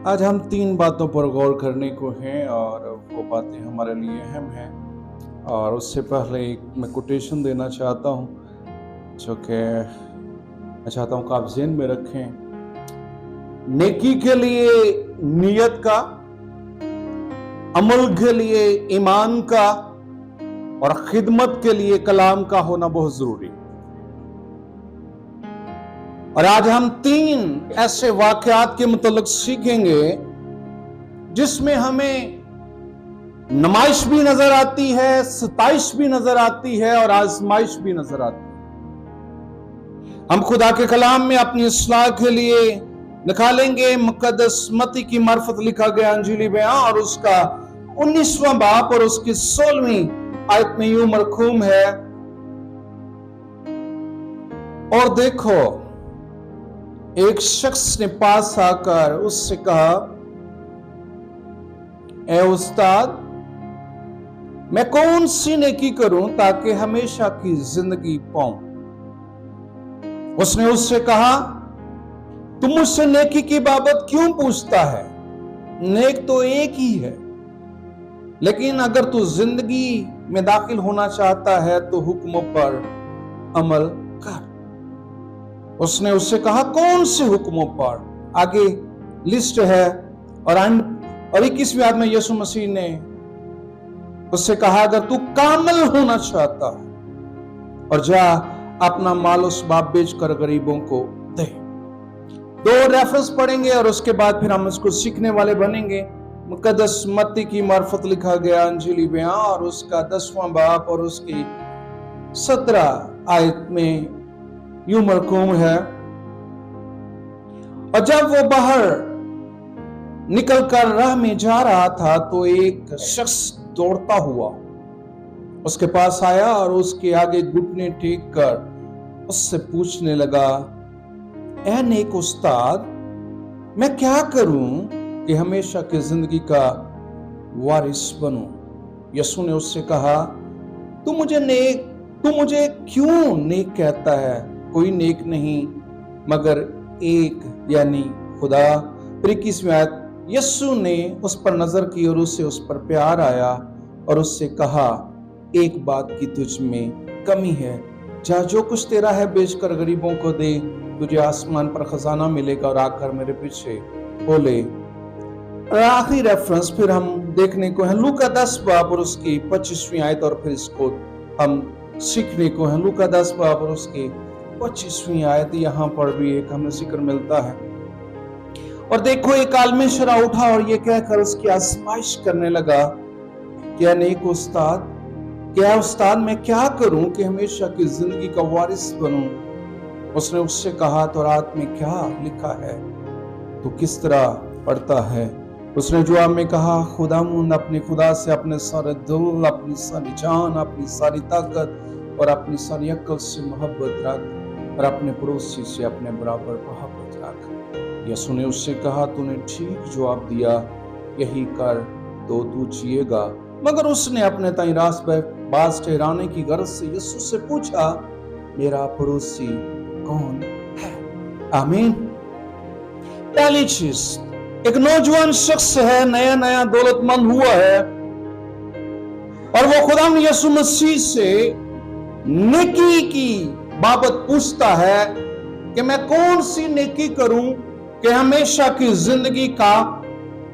आज हम 3 बातों पर गौर करने को हैं और वो बातें हमारे लिए अहम हैं। और उससे पहले एक मैं कोटेशन देना चाहता हूँ, जो कि मैं चाहता हूँ कि आप ज़हन में रखें। नेकी के लिए नियत का, अमल के लिए ईमान का और खिदमत के लिए कलाम का होना बहुत जरूरी है। और आज हम 3 ऐसे वाकयात के मुतालिक सीखेंगे जिसमें हमें नमाइश भी नजर आती है, सताइश भी नजर आती है और आजमाइश भी नजर आती है। हम खुदा के कलाम में अपनी इस्लाह के लिए निकालेंगे मुकद्दस मत्ती की मार्फत लिखा गया अंजीली बयां और उसका 19वां बाब और उसकी 16वीं आयत में यूं मरकूम है, और देखो एक शख्स ने पास आकर उससे कहा, ए उस्ताद, मैं कौन सी नेकी करूं ताकि हमेशा की जिंदगी पाऊं। उसने उससे कहा, तुम मुझसे नेकी की बाबत क्यों पूछता है? नेक तो एक ही है, लेकिन अगर तू जिंदगी में दाखिल होना चाहता है तो हुक्मों पर अमल कर। उसने उससे कहा, कौन से हुक्मों पर? आगे लिस्ट है और 21वीं आयत में यीशु मसीह ने उससे कहा, अगर तू कामिल होना चाहता है और जा अपना माल उस बाप बेचकर गरीबों को दे। 2 रेफरेंस पढ़ेंगे और उसके बाद फिर हम इसको सीखने वाले बनेंगे। मुकद्दस मत्ती की मार्फत लिखा गया अंजीली बयां और उसका 10वां बाब और उसकी 17 आयत में यूं मरकूम है, और जब वो बाहर निकलकर राह में जा रहा था तो एक शख्स दौड़ता हुआ उसके पास आया और उसके आगे घुटने टेक कर उससे पूछने लगा, ऐ नेक उस्ताद, मैं क्या करूं कि हमेशा की जिंदगी का वारिस बनूं? यीशु ने उससे कहा, तू मुझे क्यों नेक कहता है? कोई नेक नहीं मगर एक, यानी खुदा। 21वीं आयत, यीशु ने उस पर नजर की और उससे उस पर प्यार आया और उससे कहा, एक बात की तुझ में कमी है, जा जो कुछ तेरा है बेचकर गरीबों को दे, तुझे आसमान पर खजाना मिलेगा और आकर मेरे पीछे बोले। आखिरी रेफरेंस फिर हम देखने को है लूका 10 बाब और उसकी 25वीं आयत, और फिर इसको हम सीखने को है लूका 10 बाब और उसकी 25वीं आयत। यहां पर भी एक हमें जिक्र मिलता है, और देखो एक आलमी शरा उठा और ये कहकर उसकी आजमाइश करने लगा, क्या नेक उस्ताद, क्या उस्ताद मैं क्या करूं कि हमेशा की जिंदगी का वारिस बनूं? उसने उससे कहा, तौरात में क्या लिखा है, तो किस तरह पढ़ता है? उसने जवाब में कहा, खुदावंद अपने खुदा से अपने सारे दिल, अपनी सारी जान, अपनी सारी ताकत और अपनी सारी अक्ल से मोहब्बत रख और अपने पड़ोसी से अपने बराबर मोहब्बत रख। यीशु ने उससे कहा, तूने ठीक जवाब दिया, यही कर तो तू जिएगा। मगर उसने अपने ताई रास बाज ठहराने की गर्ज से यीशु से पूछा, मेरा पड़ोसी कौन है? आमीन। पहली चीज, एक नौजवान शख्स है, नया दौलतमंद हुआ है और वो खुदा यीशु मसीह से नेकी की बाबत पूछता है कि मैं कौन सी नेकी करूं कि हमेशा की जिंदगी का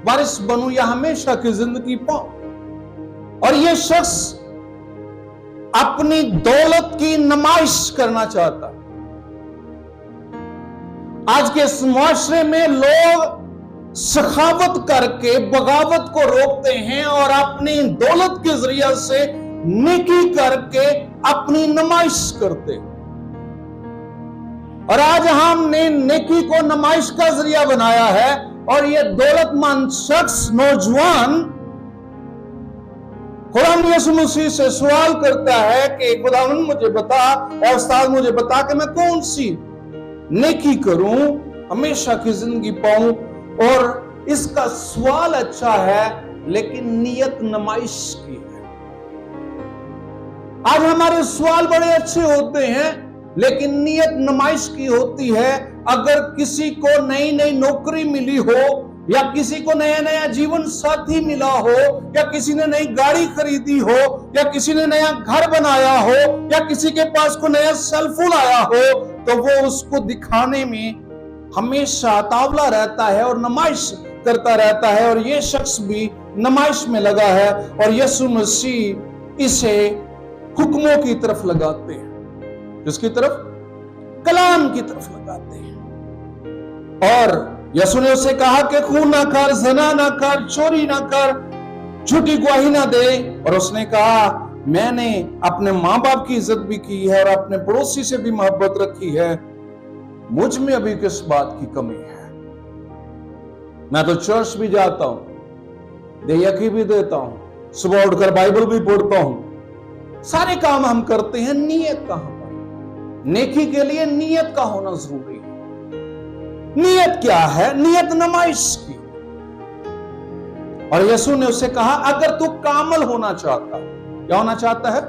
वारिस बनूं या हमेशा की जिंदगी पाऊं। और यह शख्स अपनी दौलत की नुमाइश करना चाहता। आज के इस मुआशरे में लोग सखावत करके बगावत को रोकते हैं और अपनी दौलत के जरिए से नेकी करके अपनी नुमाइश करते हैं। और आज हमने नेकी को नुमाइश का जरिया बनाया है और यह दौलतमंद शख्स, नौजवान, खुदा यीशु मसीह से सवाल करता है कि खुदावंद मुझे बता, और उस्ताद मुझे बता कि मैं कौन सी नेकी करूं हमेशा की जिंदगी पाऊं। और इसका सवाल अच्छा है लेकिन नियत नुमाइश की है। आज हमारे सवाल बड़े अच्छे होते हैं लेकिन नियत नुमाइश की होती है। अगर किसी को नई नई नौकरी मिली हो या किसी को नया नया जीवन साथी मिला हो, या किसी ने नई गाड़ी खरीदी हो, या किसी ने नया घर बनाया हो, या किसी के पास को नया सेल फोन आया हो, तो वो उसको दिखाने में हमेशा तावला रहता है और नुमाइश करता रहता है, और ये शख्स भी नुमाइश में लगा है, और यीशु मसीह इसे हुक्मों की तरफ लगाते हैं। किसकी तरफ? कलाम की तरफ लगाते हैं। और यीशु ने उसे कहा कि खून ना कर, ज़ना ना कर, चोरी ना कर, झूठी गवाही ना दे। और उसने कहा मैंने अपने माँ बाप की इज्जत भी की है और अपने पड़ोसी से भी मोहब्बत रखी है, मुझ में अभी किस बात की कमी है? मैं तो चर्च भी जाता हूं, देयकी भी देता हूं, सुबह उठकर बाइबल भी पढ़ता हूं, सारे काम हम करते हैं, नियत कहां पर? नेकी के लिए नियत का होना जरूरी है। नियत क्या है? नियत नुमाइश की। और यीशु ने उससे कहा अगर तू कामल होना चाहता, क्या होना चाहता है?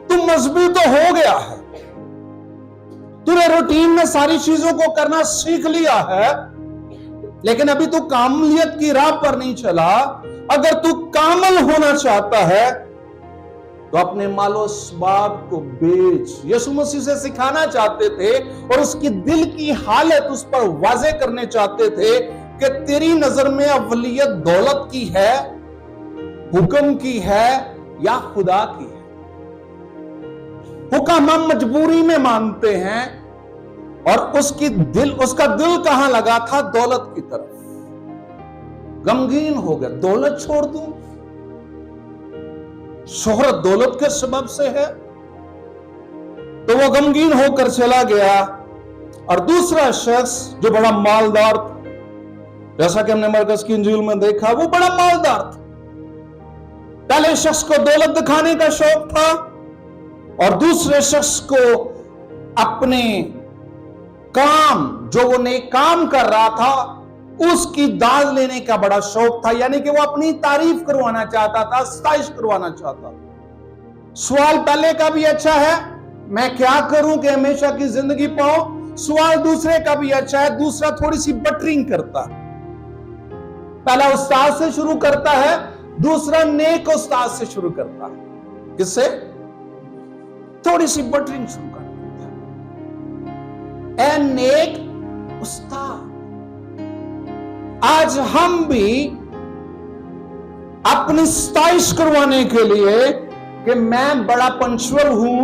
तू मजबूत तो हो गया है, तूने रूटीन में सारी चीजों को करना सीख लिया है, लेकिन अभी तू कामलियत की राह पर नहीं चला। अगर तू कामल होना चाहता है तो अपने मालो स्वाब को बेच। यीशु मसीह से सिखाना चाहते थे और उसकी दिल की हालत उस पर वाज़े करने चाहते थे कि तेरी नजर में अव्वलियत दौलत की है, हुक्म की है या खुदा की है? हुक्म हम मजबूरी में मानते हैं, और उसका दिल कहां लगा था? दौलत की तरफ। गमगीन हो गया, दौलत छोड़ दूं? शोहरत दौलत के सबब से है, तो वो गमगीन होकर चला गया। और दूसरा शख्स जो बड़ा मालदार था, जैसा कि हमने मरकज की इंजील में देखा, वो बड़ा मालदार था। पहले शख्स को दौलत दिखाने का शौक था, और दूसरे शख्स को अपने काम, जो वो नेक काम कर रहा था, उसकी दाद लेने का बड़ा शौक था। यानी कि वो अपनी तारीफ करवाना चाहता था, सताइश करवाना चाहता था। सवाल पहले का भी अच्छा है, मैं क्या करूं कि हमेशा की जिंदगी पाऊं। सवाल दूसरे का भी अच्छा है, दूसरा थोड़ी सी बटरिंग करता है। पहला उस्ताद से शुरू करता है, दूसरा नेक उस्ताद से शुरू करता है। किससे? थोड़ी सी बटरिंग शुरू करता है। ए नेक उस्ताद। आज हम भी अपनी सताइश करवाने के लिए कि मैं बड़ा पंचुअल हूं,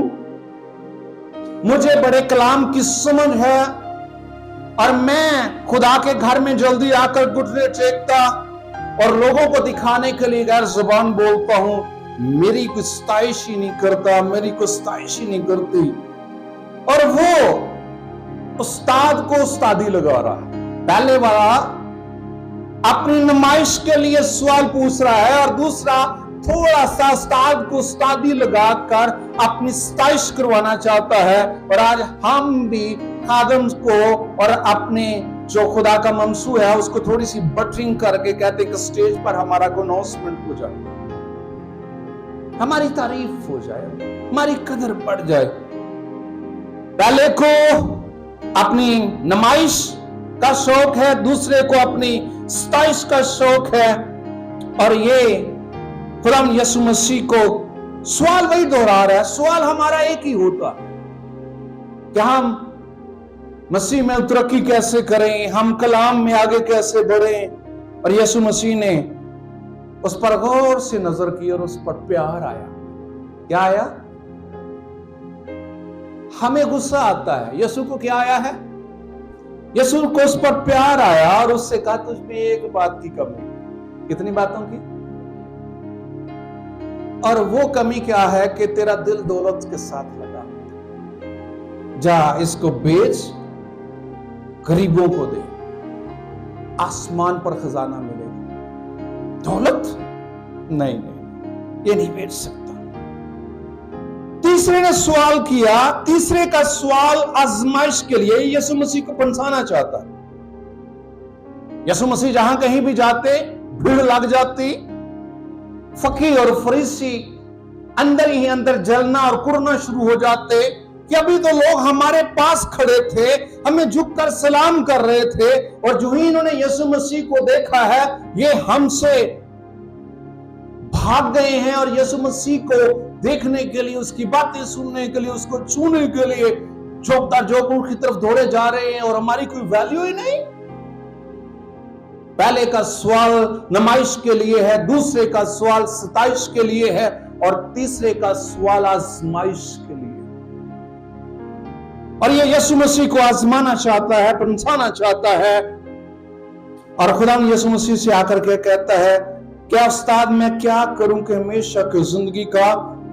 मुझे बड़े कलाम की समझ है, और मैं खुदा के घर में जल्दी आकर घुटने टेकता और लोगों को दिखाने के लिए गैर जुबान बोलता हूं, मेरी कोई सताइश ही नहीं करता, मेरी कोई सताइश ही नहीं करती। और वो उस्ताद को उस्तादी लगा रहा है। पहले वाला अपनी नुमाइश के लिए सवाल पूछ रहा है, और दूसरा थोड़ा सा उस्ताद को उस्तादी लगाकर अपनी सताइश करवाना चाहता है। और आज हम भी खादम को और अपने जो खुदा का ममसू है उसको थोड़ी सी बटरिंग करके कहते कि स्टेज पर हमारा को अनाउंसमेंट हो जाए, हमारी तारीफ हो जाए, हमारी कदर बढ़ जाए। पहले को अपनी नुमाइश का शौक है, दूसरे को अपनी सताइश का शौक है। और ये खुदा यीशु मसीह को सवाल वही दोहरा रहा है। सवाल हमारा एक ही होता कि हम मसीह में तरक्की कैसे करें, हम कलाम में आगे कैसे बढ़ें। और यीशु मसीह ने उस पर गौर से नजर की और उस पर प्यार आया। क्या आया? हमें गुस्सा आता है, यीशु को क्या आया है? यीशु को उस पर प्यार आया और उससे कहा तुझमें एक बात की कमी। कितनी बातों की? और वो कमी क्या है कि तेरा दिल दौलत के साथ लगा। जा इसको बेच, गरीबों को दे, आसमान पर खजाना मिलेगा। दौलत नहीं, ये नहीं बेच सकता। तीसरे ने सवाल किया, तीसरे का सवाल आजमाइश के लिए यीशु मसीह को फंसाना चाहता। यीशु मसीह जहां कहीं भी जाते भीड़ लग जाती, फकीर और फरीसी अंदर ही अंदर जलना और कुड़ना शुरू हो जाते, کہ ابھی تو لوگ ہمارے پاس کھڑے تھے, ہمیں جھک کر سلام کر رہے تھے, اور جو ہی انہوں نے یسوع مسیح کو دیکھا ہے یہ ہم سے بھاگ گئے ہیں, اور یسوع مسیح کو دیکھنے کے لیے, اس کی باتیں سننے کے لیے, اس کو چھونے کے لیے جوکوں کی طرف دوڑے جا رہے ہیں, اور ہماری کوئی ویلیو ہی نہیں. پہلے کا سوال نمائش کے لیے ہے, دوسرے کا سوال ستائش کے لیے ہے, اور تیسرے کا سوال آزمائش کے لیے. اور یہ یسوع مسیح کو آزمانا چاہتا ہے, پرسانا چاہتا ہے. اور خدا نے یسوع مسیح سے آ کر کے کہتا ہے, کیا استاد میں کیا کروں کہ ہمیشہ کی زندگی کا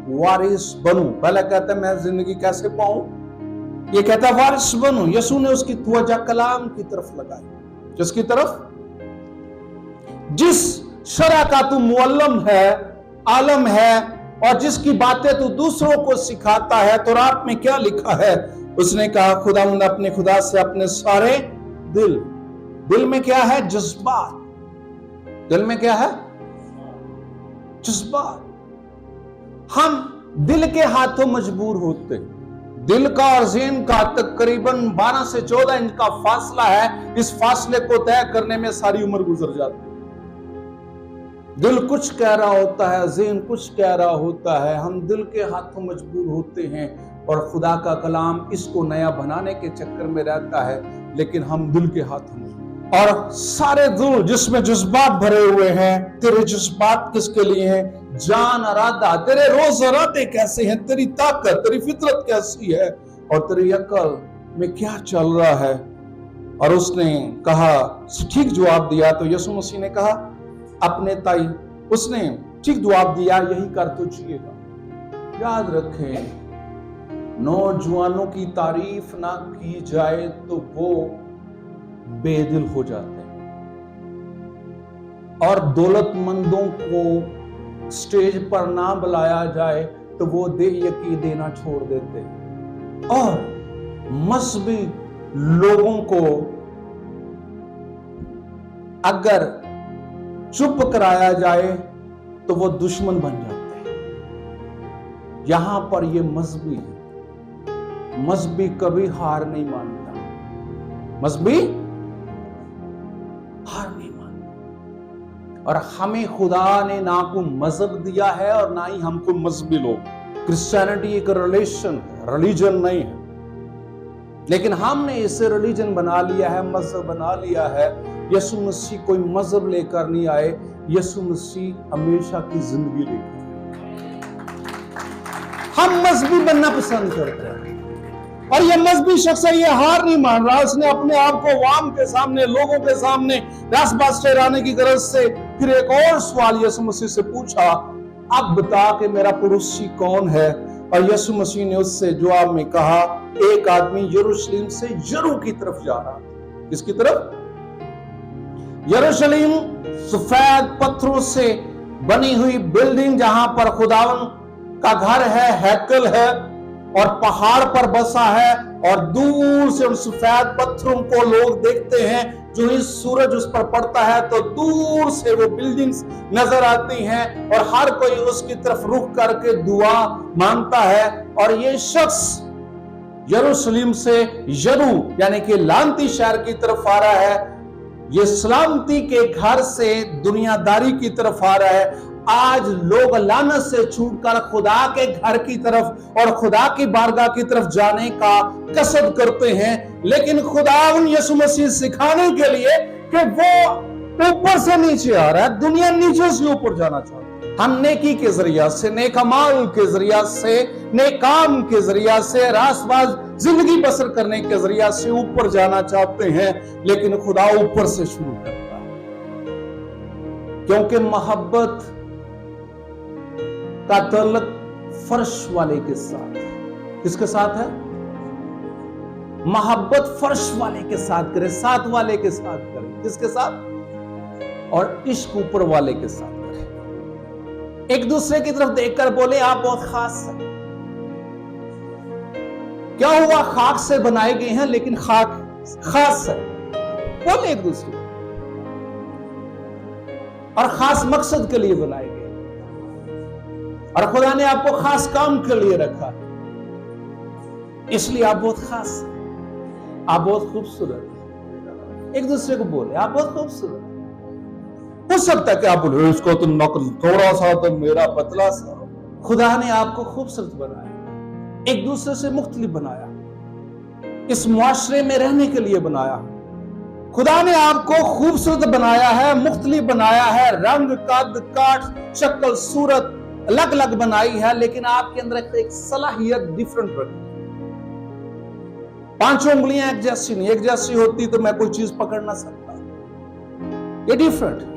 وارث بنوں. پہلے کہتا ہے میں زندگی کیسے پاؤں, یہ کہتا ہے وارث بنوں. یسوع نے اس کی توجہ کلام کی طرف لگائی. جس کی طرف, جس شرع کا تو معلم ہے, عالم ہے, اور جس کی باتیں تو دوسروں کو سکھاتا ہے. تورات میں کیا لکھا ہے؟ اس نے کہا خداوند اپنے خدا سے اپنے سارے دل میں کیا ہے؟ جذبات. دل میں کیا ہے؟ جذبات. ہم دل کے ہاتھوں مجبور ہوتے. دل کا اور ذہن کا تقریباً 12 سے 14 انچ کا فاصلہ ہے. اس فاصلے کو طے کرنے میں ساری عمر گزر جاتی. دل کچھ کہہ رہا ہوتا ہے, ذہن کچھ کہہ رہا ہوتا ہے. ہم دل کے ہاتھوں مجبور ہوتے ہیں, اور خدا کا کلام اس کو نیا بنانے کے چکر میں رہتا ہے, لیکن ہم دل کے ہاتھوں مجبور. اور سارے دل جس میں جذبات بھرے ہوئے ہیں, تیرے جذبات کس کے لیے ہیں؟ جان ارادہ, تیرے روز ارادے کیسے ہیں, تیری طاقت, تیری فطرت کیسی ہے, اور تیری عقل میں کیا چل رہا ہے. اور اس نے کہا, ٹھیک جواب دیا. تو یسوع مسیح نے کہا اپنے تائی, اس نے ٹھیک جواب دیا, یہی کر تو چاہیے گا. یاد رکھیں, نوجوانوں کی تعریف نہ کی جائے تو وہ بے دل ہو جاتے ہیں, اور دولت مندوں کو سٹیج پر نہ بلایا جائے تو وہ یقین دینا چھوڑ دیتے ہیں, اور مذہبی لوگوں کو اگر چپ کرایا جائے تو وہ دشمن بن جاتے ہیں. یہاں پر یہ مذہبی کبھی ہار نہیں مانتا. مذہبی ہار نہیں مانتا. اور ہمیں خدا نے نہ کوئی مذہب دیا ہے اور نہ ہی ہم کو مذہبی لوگ. کرسچینٹی ایک ریلیشن ہے, ریلیجن نہیں ہے, لیکن ہم نے اسے ریلیجن بنا لیا ہے, مذہب بنا لیا ہے. یسوع مسیح کوئی مذہب لے کر نہیں آئے, یسوع مسیح ہمیشہ کی زندگی لے کر. ہم مذہبی بننا پسند کرتے ہیں, اور یہ مذہبی شخص ہے, یہ ہار نہیں مان رہا. اس نے اپنے آپ کو عوام کے سامنے, لوگوں کے سامنے راست باز ٹھہرانے کی غرض سے پھر ایک اور سوال یسوع مسیح سے پوچھا, اب بتا کہ میرا پڑوسی کون ہے. اور یسوع مسیح نے اس سے جواب میں کہا, ایک آدمی یروشلم سے یرو کی طرف جا رہا. کس کی طرف؟ یروشلم سفید پتھروں سے بنی ہوئی بلڈنگ, جہاں پر خداوند کا گھر ہے, ہیکل ہے, اور پہاڑ پر بسا ہے. اور دور سے ان سفید پتھروں کو لوگ دیکھتے ہیں. جو ہی سورج اس پر پڑتا ہے تو دور سے وہ بلڈنگز نظر آتی ہیں, اور ہر کوئی اس کی طرف رخ کر کے دعا مانگتا ہے. اور یہ شخص یروشلم سے یرو یعنی کہ لانتی شہر کی طرف آ رہا ہے. یہ سلامتی کے گھر سے دنیا داری کی طرف آ رہا ہے. آج لوگ لعنت سے چھوٹ کر خدا کے گھر کی طرف اور خدا کی بارگاہ کی طرف جانے کا قصد کرتے ہیں, لیکن خداوند یسوع مسیح سکھانے کے لیے کہ وہ اوپر سے نیچے آ رہا ہے, دنیا نیچے سے اوپر جانا چاہتا ہے. ہم نیکی کے ذریعہ سے, نیک اعمال کے ذریعہ سے, نیک کام کے ذریعہ سے, راست باز زندگی بسر کرنے کے ذریعہ سے اوپر جانا چاہتے ہیں, لیکن خدا اوپر سے شروع کرتا ہے. کیونکہ محبت کا تعلق فرش والے کے ساتھ. کس کے ساتھ ہے؟ محبت فرش والے کے ساتھ کرے, ساتھ والے کے ساتھ کرے. کس کے ساتھ؟ اور عشق اوپر والے کے ساتھ کرے. ایک دوسرے کی طرف دیکھ کر بولے آپ بہت خاص ہیں. کیا ہوا؟ خاک سے بنائے گئے ہیں, لیکن خاک خاص ہے. بولے ایک دوسرے, اور خاص مقصد کے لیے بنائے گئے, اور خدا نے آپ کو خاص کام کے لیے رکھا. इसलिए आप बहुत खास हैं, आप बहुत खूबसूरत हैं। एक दूसरे को बोले आप बहुत खूबसूरत हैं। हो सकता है कि आप बोले इसको तो नकल थोड़ा सा, तो मेरा पतला सा। खुदा ने आपको खूबसूरत बनाया, एक दूसरे से मुख्तलिफ बनाया, इस मुआशरे में रहने के लिए बनाया। खुदा ने आपको खूबसूरत बनाया है, मुख्तलिफ बनाया है, रंग कद काट शक्ल सूरत अलग अलग बनाई है, लेकिन आपके अंदर एक सलाहियत डिफरेंट रखी। पांचों उंगलियां एक जैसी नहीं, एक जैसी होती तो मैं कोई चीज पकड़ ना सकता, ये डिफरेंट है।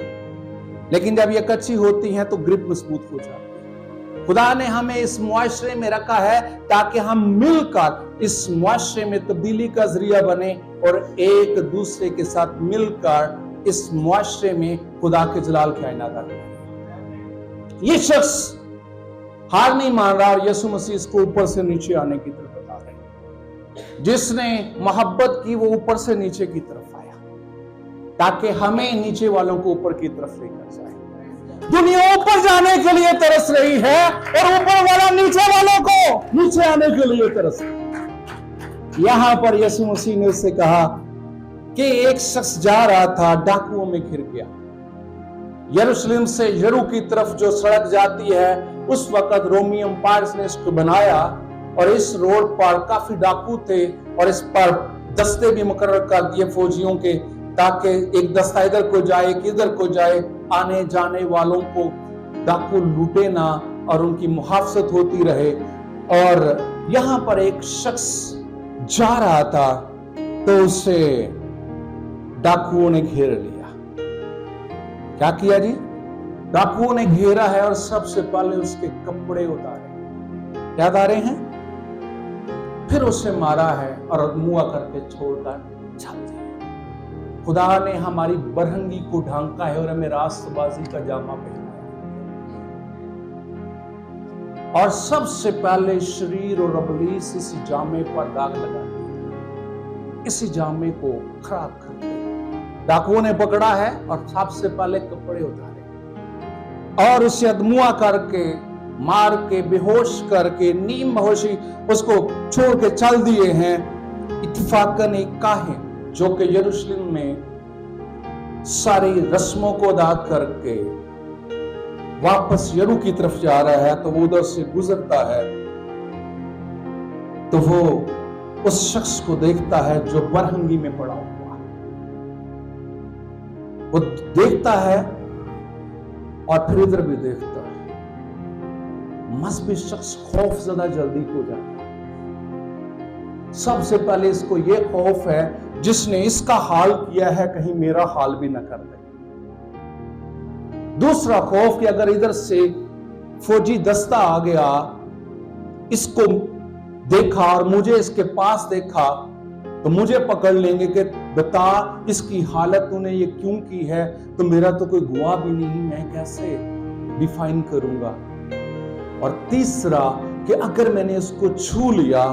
लेकिन जब ये कच्ची होती हैं तो ग्रिप मजबूत हो जाती है। खुदा ने हमें इस मुआशरे में रखा है ताकि हम मिलकर इस मुआशरे में तब्दीली का जरिया बने और एक दूसरे के साथ मिलकर इस मुआशरे में खुदा के जलाल का इनादा करें। ये शख्स हार नहीं मान रहा और यीशु मसीह इसको ऊपर से नीचे आने की तरफ बता रहे हैं। जिसने मोहब्बत की वो ऊपर से नीचे की तरफ आया ताकि हमें नीचे वालों को ऊपर की तरफ लेकर जाए। दुनिया ऊपर जाने के लिए तरस रही है और ऊपर वाला नीचे वालों को नीचे आने के लिए तरस रहा है। यहां पर यीशु मसीह ने उससे कहा कि एक शख्स जा रहा था, डाकुओं में घिर गया। यरूशलेम से यरू की तरफ जो सड़क जाती है, उस वक्त रोमी एम्पायर ने इसको बनाया और इस रोड पर काफी डाकू थे और इस पर दस्ते भी मुकर्रर कर दिए फौजियों के, ताकि एक दस्ता इधर को जाए कि इधर को जाए, आने जाने वालों को डाकू लूटे ना और उनकी मुहाफजत होती रहे। और यहां पर एक शख्स जा रहा था तो उसे डाकुओं ने घेर लिया। क्या किया जी? डाकुओं ने घेरा है और सबसे पहले उसके कपड़े उतारे। क्या उतारे हैं? फिर उसे मारा है और मुआ करके छोड़कर चल दिया। खुदा ने हमारी बरहंगी को ढांका है और हमें रास्तबाजी का जामा पहनाया और सबसे पहले शरीर और इब्लीस इस जामे पर दाग लगा दिया, इसी जामे को खराब कर दिया। डाकुओं ने पकड़ा है और सबसे पहले कपड़े उतारे और उसे अदमुआ करके मार के बेहोश करके नीम बेहोशी उसको छोड़ के चल दिए हैं। इत्तफाकन एक काहिन जो कि यरूशलेम में सारी रस्मों को अदा करके वापस यरू की तरफ जा रहा है, तो वो उधर से गुजरता है तो वो उस शख्स को देखता है जो बरहंगी में पड़ा हुआ। वो देखता है और फिर इधर भी देखता है। मजहबी शख्स खौफ ज्यादा जल्दी हो जाता है। सबसे पहले इसको ये खौफ है जिसने इसका हाल किया है कहीं मेरा हाल भी न कर दे। दूसरा खौफ कि अगर इधर से फौजी दस्ता आ गया, इसको देखा और मुझे इसके पास देखा तो मुझे पकड़ लेंगे कि बता इसकी हालत तूने ये क्यों की है, तो मेरा तो कोई गवाह भी नहीं, मैं कैसे डिफाइन करूंगा। और तीसरा कि अगर मैंने इसको छू लिया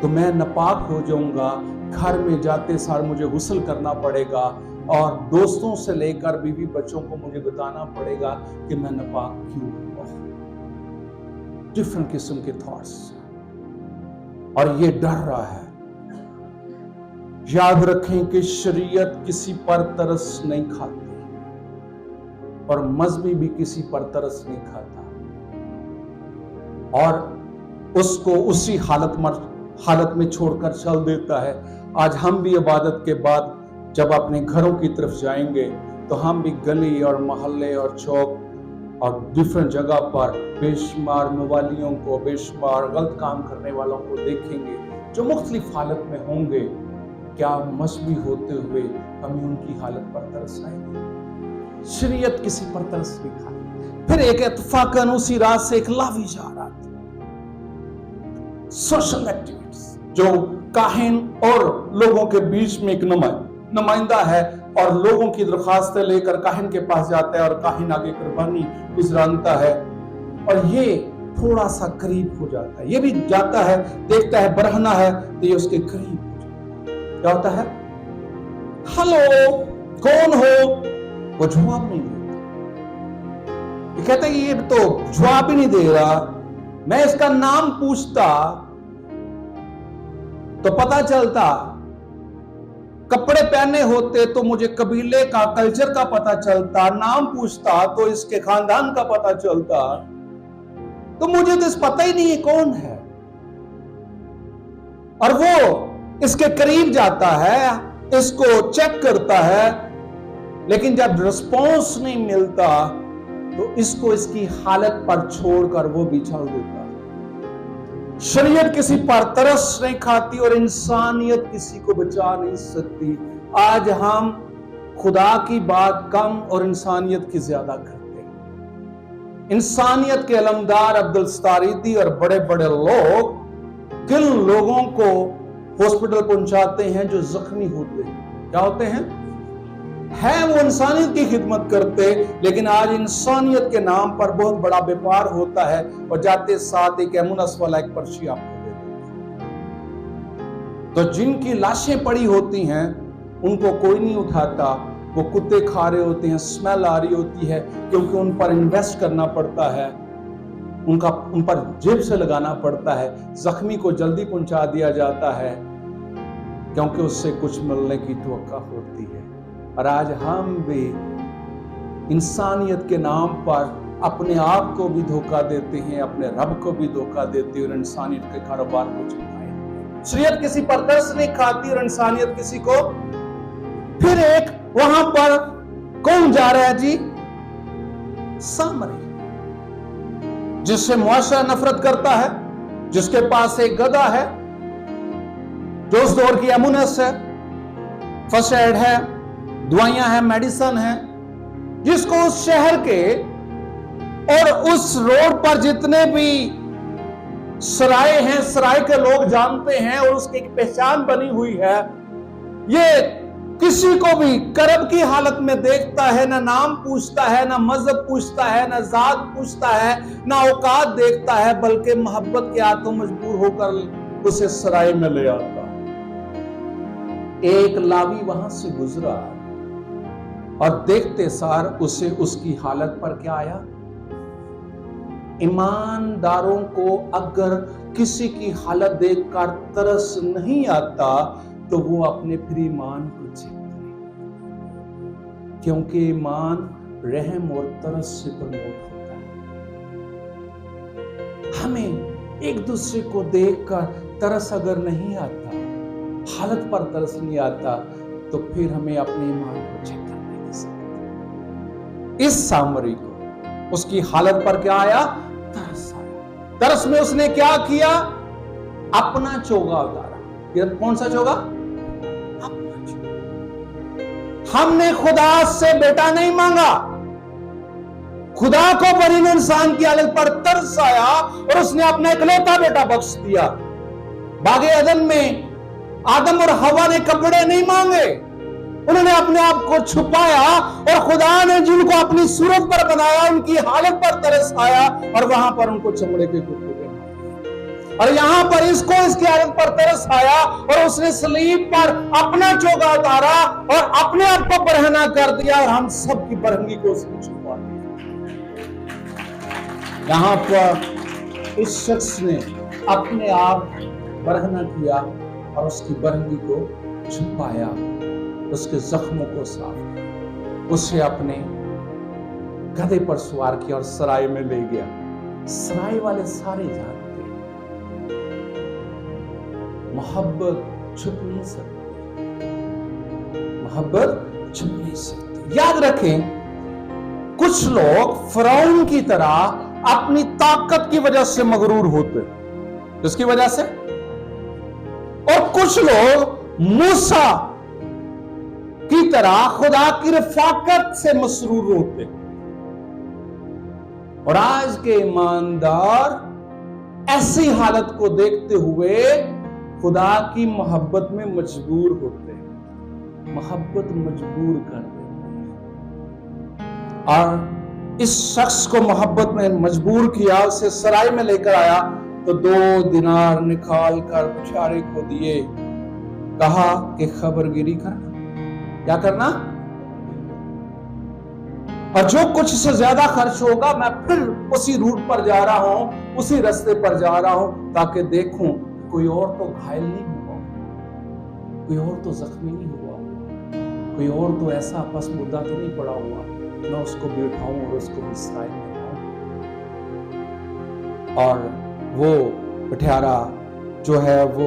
तो मैं नापाक हो जाऊंगा, घर में जाते सार मुझे गुस्ल करना पड़ेगा और दोस्तों से लेकर बीवी बच्चों को मुझे बताना पड़ेगा कि मैं नापाक क्यों हुआ। डिफरेंट किस्म के थॉट्स और ये डर रहा है। याद रखें कि शरीयत किसी पर तरस नहीं खाती और मजहबी भी किसी पर तरस नहीं खाता और उसको उसी हालत में छोड़कर चल देता है। आज हम भी इबादत के बाद जब अपने घरों की तरफ जाएंगे तो हम भी गली और मोहल्ले और चौक और डिफरेंट जगह पर बेशुमार मवालियों को, बेशुमार गलत काम करने वालों को देखेंगे जो मुख्तलिफ हालत में होंगे। क्या मजहबी होते हुए हमें उनकी हालत पर तरस आएगी? शरीयत किसी पर तरस नहीं खाती। फिर एक इत्तफाकन उसी रात से एक लावी जा रहा था। सोशल एक्टिविटीज जो काहिन और लोगों के बीच में एक नुमाइंदा है और लोगों की दरखास्तें लेकर काहिन के पास जाता है और काहिन आगे कुर्बानी गुजरानता है और ये थोड़ा सा करीब हो जाता है। ये भी जाता है, देखता है बरहना है तो ये उसके करीब हो जाता है। क्या होता है? हेलो, कौन हो? वो जवाब नहीं देता। ये कहता है कि ये तो जवाब ही नहीं दे रहा। मैं इसका नाम पूछता तो पता चलता, कपड़े पहने होते तो मुझे कबीले का, कल्चर का पता चलता, नाम पूछता तो इसके खानदान का पता चलता, तो मुझे तो इस पता ही नहीं है कौन है। और वो इसके करीब जाता है, इसको चेक करता है, लेकिन जब रिस्पॉन्स नहीं मिलता तो इसको इसकी हालत पर छोड़कर वो भी चल देता। शरीयत किसी पर तरस नहीं खाती और इंसानियत किसी को बचा नहीं सकती। आज हम खुदा की बात कम और इंसानियत की ज्यादा करते हैं। इंसानियत के अलमदार अब्दुल सतारीदी और बड़े बड़े लोग किन लोगों को हॉस्पिटल पहुंचाते हैं जो जख्मी होते हैं? क्या होते हैं? वो इंसानियत की खिदमत करते, लेकिन आज इंसानियत के नाम पर बहुत बड़ा व्यापार होता है और जाते साथ एक एम्बुलेंस वाला एक पर्ची आपको दे देता है। तो जिनकी लाशें पड़ी होती हैं उनको कोई नहीं उठाता, वो कुत्ते खा रहे होते हैं, स्मेल आ रही होती है, क्योंकि उन पर इन्वेस्ट करना पड़ता है, उन पर जेब से लगाना पड़ता है। जख्मी को जल्दी पहुंचा दिया जाता है क्योंकि उससे कुछ मिलने की तवक्का होती है। और आज हम भी इंसानियत के नाम पर अपने आप को भी धोखा देते हैं, अपने रब को भी धोखा देते हैं और इंसानियत के कारोबार को चलाए। शरीयत किसी पर तरस नहीं खाती और इंसानियत किसी को। फिर एक वहां पर कौन जा रहा है जी? सामरी, जिससे मुआशरा नफरत करता है, जिसके पास एक गधा है, जो उस दौर की एम्बुलेंस है, फर्स्ट एड है, दवाइयां हैं, मेडिसिन है, जिसको उस शहर के और उस रोड पर जितने भी सराय हैं, सराय के लोग जानते हैं और उसकी एक पहचान बनी हुई है। ये किसी को भी करब की हालत में देखता है, ना नाम पूछता है, ना मजहब पूछता है, ना जात पूछता है, ना औकात देखता है, बल्कि मोहब्बत के हाथों मजबूर होकर उसे सराय में ले आता। एक लावी वहां से गुजरा और देखते सार उसे उसकी हालत पर क्या आया? ईमानदारों को अगर किसी की हालत देखकर तरस नहीं आता तो वो अपने फिर ईमान को चेक करें, क्योंकि ईमान रहम और तरस से प्रमोट होता है। हमें एक दूसरे को देखकर तरस अगर नहीं आता, हालत पर तरस नहीं आता, तो फिर हमें अपने ईमान को चेक करने की जरूरत है। इस सामरी को उसकी हालत पर क्या आया? तरस आया। तरस में उसने क्या किया? अपना चोगा उतारा। ये कौन सा चोगा? अपना चोगा। हमने खुदा से बेटा नहीं मांगा, खुदा को बरीन इंसान की हालत पर तरस आया और उसने अपना इकलौता बेटा बख्श दिया। बागे अदन में आदम और हवा ने कपड़े नहीं मांगे, उन्होंने अपने आप को छुपाया और खुदा ने जिनको अपनी सूरत पर बनाया उनकी हालत पर तरस आया और वहां पर उनको चमड़े के कुर्ते पहनाए। और यहां पर इसको इसकी हालत पर तरस आया और उसने सलीब पर अपना चोगा उतारा और अपने आप को बरहना कर दिया और हम सब की बरहंगी को उसने छुपा दिया। यहां पर इस शख्स ने अपने आप बरहना किया और उसकी बरहंगी को छुपाया, उसके जख्मों को साफ किया, उसे अपने गधे पर सवार किया और सराय में ले गया। सराय वाले सारे जानते हैं मोहब्बत छुप नहीं सकती, मोहब्बत छुप नहीं सकती। याद रखें, कुछ लोग फिरौन की तरह अपनी ताकत की वजह से मगरूर होते, किसकी वजह से? और कुछ लोग मूसा की तरह खुदा की रफाकत से मसरूर होते। और आज के ईमानदार ऐसी हालत को देखते हुए खुदा की मोहब्बत में मजबूर होते हैं, मोहब्बत मजबूर कर देते हैं। और इस शख्स को मोहब्बत में मजबूर किया, उसे सराय में लेकर आया तो 2 दिनार निकाल कर बेचारे को दिए, कहा कि खबरगिरी करना। क्या करना? और जो कुछ से ज्यादा खर्च होगा मैं फिर उसी रूट पर जा रहा हूं, उसी रास्ते पर जा रहा हूं ताकि देखूं कोई और तो घायल नहीं हुआ। कोई और तो जख्मी नहीं हुआ, कोई और तो ऐसा आपस मुद्दा तो नहीं पड़ा हुआ, मैं उसको बिठाऊं और उसको मिसराई में लाऊं। और वो पटियारा जो है वो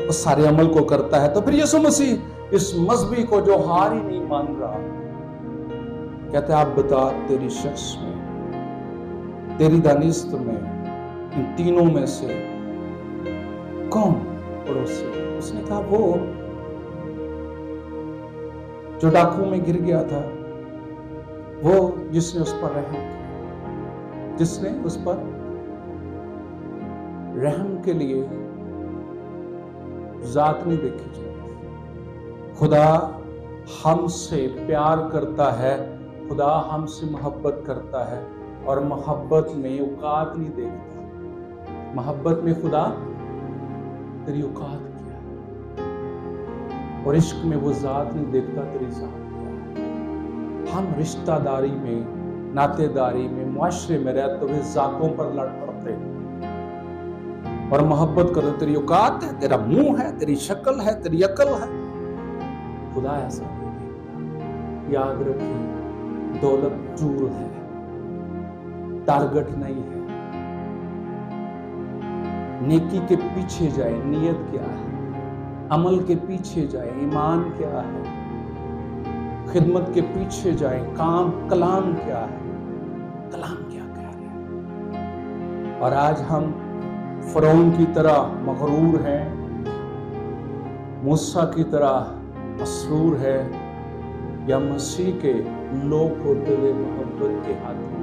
उस सारे अमल को करता है। तो फिर यीशु मसीह इस मजहबी को जो हार ही नहीं मान रहा, कहते आप बता तेरी शख्स में, तेरी दानिस्त में, इन तीनों में से कौन पड़ोसी? उसने कहा वो जो डाकू में गिर गया था, वो जिसने उस पर रहम किया, जिसने उस पर रहम के लिए जात नहीं देखी जाती। खुदा हमसे प्यार करता है, खुदा हमसे मोहब्बत करता है, और मोहब्बत में औकात नहीं देखता। मोहब्बत में खुदा तेरी औकात क्या है, और इश्क में वो जात नहीं देखता तेरी जात क्या है। हम रिश्तेदारी में, नातेदारी में, मुआशरे में रहते हुए जातों पर लड़ पड़ते और मोहब्बत करो। तेरी औकात है, तेरा मुंह है, तेरी शक्ल है, तेरी अकल है। खुदा ऐसा नहीं देखता। याद रखिए, दौलत चूर है, टारगेट नहीं है। नेकी के पीछे जाए, नियत क्या है, अमल के पीछे जाए, ईमान क्या है, खिदमत के पीछे जाए, काम कलाम क्या है, कलाम क्या कह रहे हैं। और आज हम फरौन की तरह मगरूर हैं, मूसा की तरह मसरूर है, या मसीह के लोग होते हुए मोहब्बत के हाथों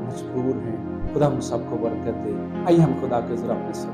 मजबूर हैं। खुदा हम सबको बरकत दे। आइए हम खुदा के जरा अपने सर